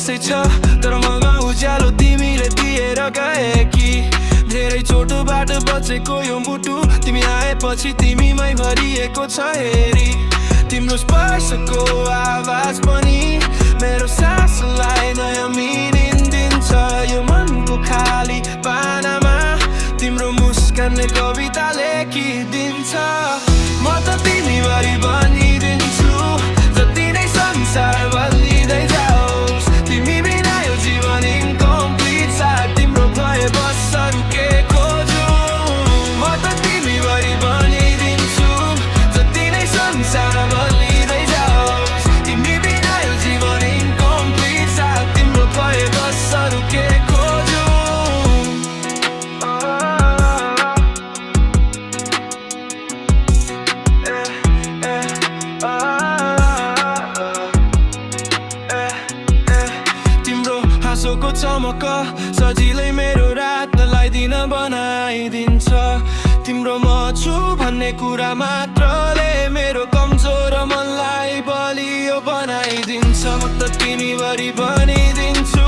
यस्तै छ तर ममा उज्यालो तिमीले दिएर गए कि धेरै छोटो बाटो बचेको यो मुटु तिमी आएपछि तिमीमै भरिएको छ हेरी तिम्रो स्पर्शको आवाज पनि मेरो सासलाई नयाँ मिनिङ दिन्छ यो मनको खाली पानामा तिम्रो मुस्कानले कविता लेखिदिन्छ म त तिमीभरि बनिदिन्छु जति नै संसार बदलिँदै जाओस् तिमी बिना यो जीवन इन्कम्प्लिट छ तिम्रो भए बस अरू के खोजु म त तिमीभरि बनिदिन्छु जति नै संसार बदलिँदै जाओस् तिमी बिना यो जीवन इन्कम्प्लिट छ तिम्रो भए बस अरू के खोजु हाँसोको चमक सजिलै मेरो रातलाई दिन बनाइदिन्छ तिम्रो म छु भन्ने कुरा मात्रले मेरो कमजोर मनलाई बलियो बनाइदिन्छ म त तिमीभरि बनिदिन्छु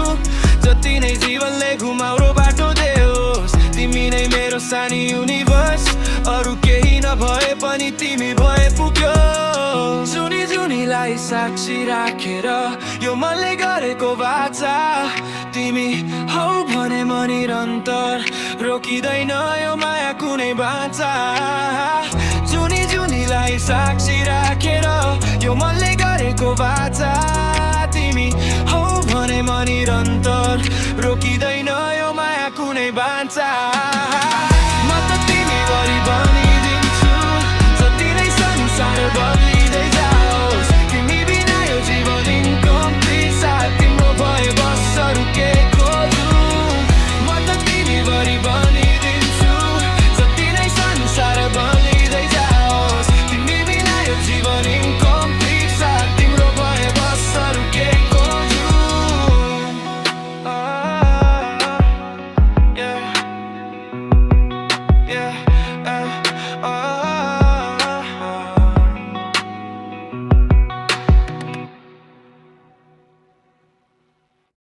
जति नै जीवनले घुमाउरो बाटो देओस् तिमी नै मेरो सानी युनिभर्स अरू केही नभए पनि तिमी भए पुग्यो जुनी जुनीलाई साक्षी राखेर यो मनले गरेको बाचा तिमी हौ भने म निरन्तर रोकिँदैन यो माया कुनै बाचा जुनी जुनीलाई साक्षी राखेर यो मनले गरेको बाचा तिमी हौ भने म निरन्तर रोकिँदैन यो माया कुनै बाचा